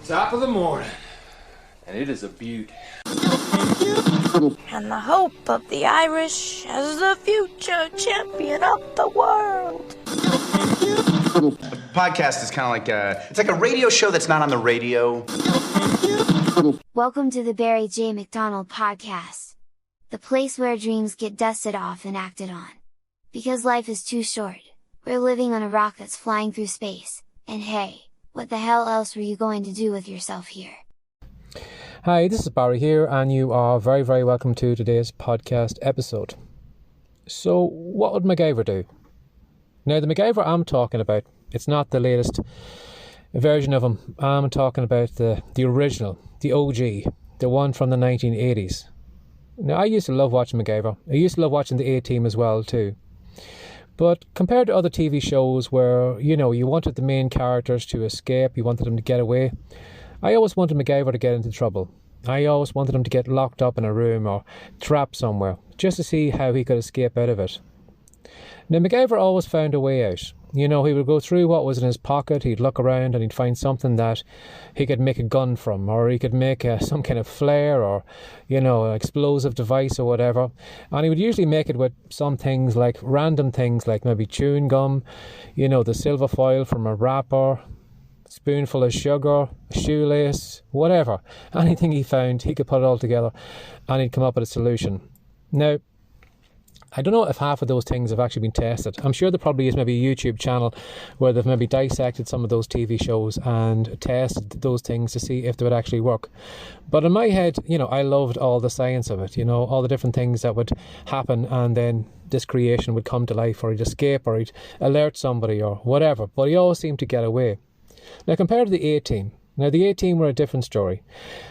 top of the morning, and it is a beaut. And the hope of the Irish as the future champion of the world. A podcast is kind of like it's like a radio show that's not on the radio. Welcome to the Barry J. McDonald podcast. The place where dreams get dusted off and acted on. Because life is too short. We're living on a rock that's flying through space, and hey, what the hell else were you going to do with yourself here? Hi, this is Barry here, and you are very, very welcome to today's podcast episode. So, what would MacGyver do? Now, the MacGyver I'm talking about, it's not the latest version of him. I'm talking about the original, the OG, the one from the 1980s. Now, I used to love watching MacGyver. I used to love watching the A-Team as well, too. But compared to other TV shows where, you wanted the main characters to escape, you wanted them to get away, I always wanted MacGyver to get into trouble. I always wanted him to get locked up in a room or trapped somewhere, just to see how he could escape out of it. Now, MacGyver always found a way out. He would go through what was in his pocket, he'd look around and he'd find something that he could make a gun from, or he could make some kind of flare, or, an explosive device or whatever. And he would usually make it with some things like, random things like maybe chewing gum, the silver foil from a wrapper, spoonful of sugar, shoelace, whatever. Anything he found, he could put it all together and he'd come up with a solution. Now, I don't know if half of those things have actually been tested. I'm sure there probably is maybe a YouTube channel where they've maybe dissected some of those TV shows and tested those things to see if they would actually work. But in my head, I loved all the science of it, all the different things that would happen, and then this creation would come to life, or he'd escape, or he'd alert somebody or whatever. But he always seemed to get away. Now, compared to the A-Team. Now, the A-Team were a different story.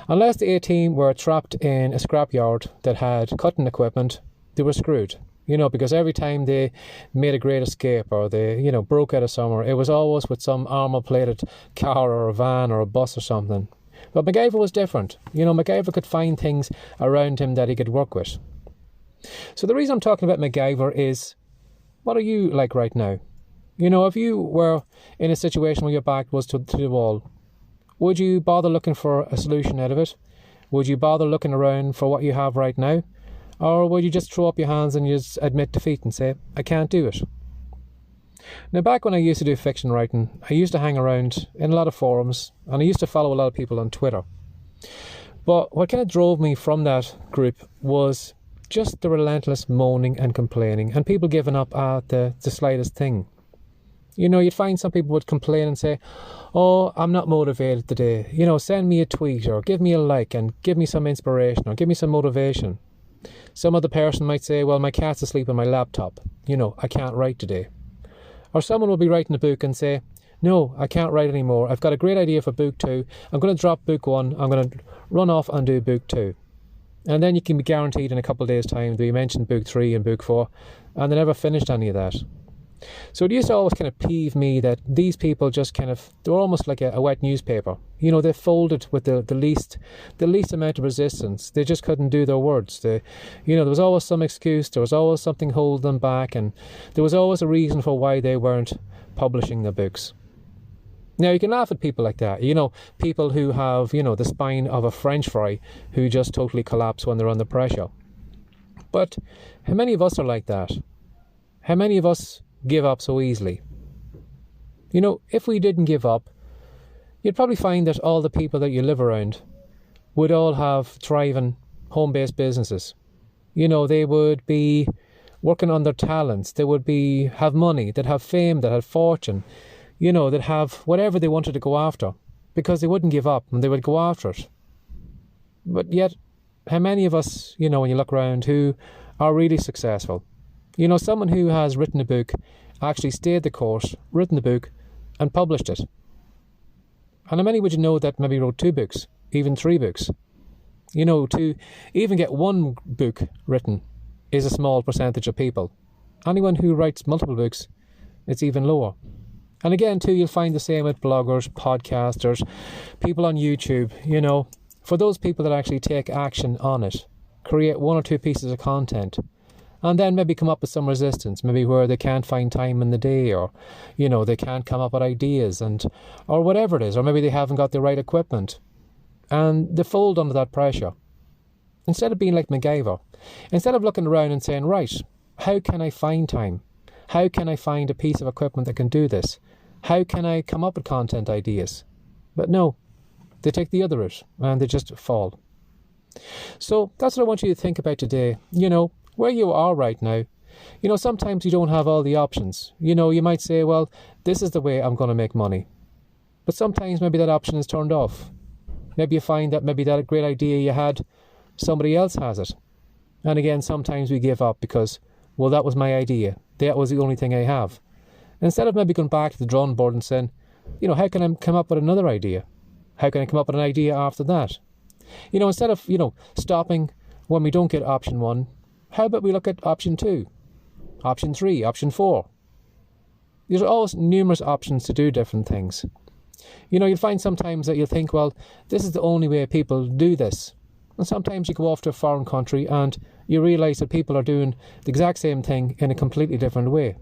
Unless the A-Team were trapped in a scrapyard that had cutting equipment, they were screwed. Because every time they made a great escape, or they, broke out of somewhere, it was always with some armour-plated car or a van or a bus or something. But MacGyver was different. MacGyver could find things around him that he could work with. So the reason I'm talking about MacGyver is, what are you like right now? If you were in a situation where your back was to the wall, would you bother looking for a solution out of it? Would you bother looking around for what you have right now? Or would you just throw up your hands and just admit defeat and say, I can't do it? Now, back when I used to do fiction writing, I used to hang around in a lot of forums, and I used to follow a lot of people on Twitter. But what kind of drove me from that group was just the relentless moaning and complaining, and people giving up at the slightest thing. You'd find some people would complain and say, oh, I'm not motivated today. Send me a tweet, or give me a like, and give me some inspiration, or give me some motivation. Some other person might say, well, my cat's asleep on my laptop. I can't write today. Or someone will be writing a book and say, no, I can't write anymore. I've got a great idea for book 2. I'm going to drop book 1. I'm going to run off and do book 2. And then you can be guaranteed in a couple of days' time that you mentioned book 3 and book 4. And they never finished any of that. So it used to always kind of peeve me that these people just they were almost like a wet newspaper. They folded with the least amount of resistance. They just couldn't do their words. There was always some excuse. There was always something holding them back, and there was always a reason for why they weren't publishing their books. Now, you can laugh at people like that. People who have, the spine of a French fry, who just totally collapse when they're under pressure. But how many of us are like that? How many of us give up so easily? If we didn't give up, you'd probably find that all the people that you live around would all have thriving home-based businesses. They would be working on their talents. They would have money, they'd have fame, they'd have fortune, they'd have whatever they wanted to go after, because they wouldn't give up and they would go after it. But yet, how many of us, when you look around, who are really successful? Someone who has written a book, actually stayed the course, written the book, and published it. And how many would you know that maybe wrote 2 books, even 3 books? To even get 1 book written is a small percentage of people. Anyone who writes multiple books, it's even lower. And again, too, you'll find the same with bloggers, podcasters, people on YouTube, For those people that actually take action on it, create 1 or 2 pieces of content, and then maybe come up with some resistance, maybe where they can't find time in the day, or, you know, they can't come up with ideas, or whatever it is, or maybe they haven't got the right equipment, and they fold under that pressure. Instead of being like MacGyver, instead of looking around and saying, right, how can I find time? How can I find a piece of equipment that can do this? How can I come up with content ideas? But no, they take the other route and they just fall. So that's what I want you to think about today. You know, where you are right now. You know, sometimes you don't have all the options. You know, you might say, well, this is the way I'm going to make money. But sometimes maybe that option is turned off. Maybe you find that maybe that great idea you had, somebody else has it. And again, sometimes we give up because, well, that was my idea. That was the only thing I have. Instead of maybe going back to the drawing board and saying, you know, how can I come up with another idea? How can I come up with an idea after that? You know, instead of, you know, stopping when we don't get option 1, how about we look at option 2, option 3, option 4? There's always numerous options to do different things. You know, you'll find sometimes that you'll think, well, this is the only way people do this. And sometimes you go off to a foreign country and you realise that people are doing the exact same thing in a completely different way.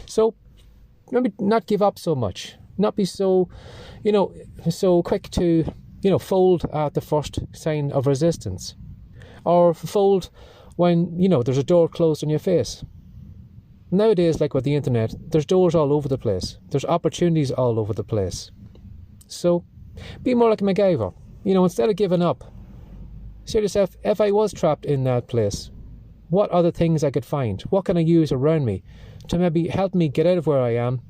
So, maybe not give up so much. Not be so, you know, so quick to, you know, fold at the first sign of resistance. Or fold when, you know, there's a door closed on your face. Nowadays, like with the internet, there's doors all over the place. There's opportunities all over the place. So, be more like MacGyver. You know, instead of giving up, say to yourself, if I was trapped in that place, what other things I could find? What can I use around me to maybe help me get out of where I am,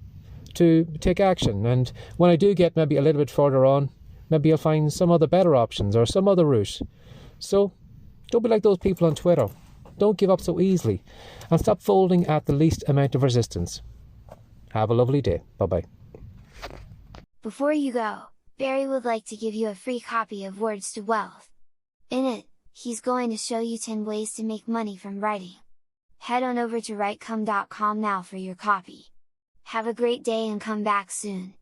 to take action? And when I do get maybe a little bit further on, maybe I'll find some other better options or some other route. So, don't be like those people on Twitter. Don't give up so easily. And stop folding at the least amount of resistance. Have a lovely day. Bye-bye. Before you go, Barry would like to give you a free copy of Words to Wealth. In it, he's going to show you 10 ways to make money from writing. Head on over to writecome.com now for your copy. Have a great day and come back soon.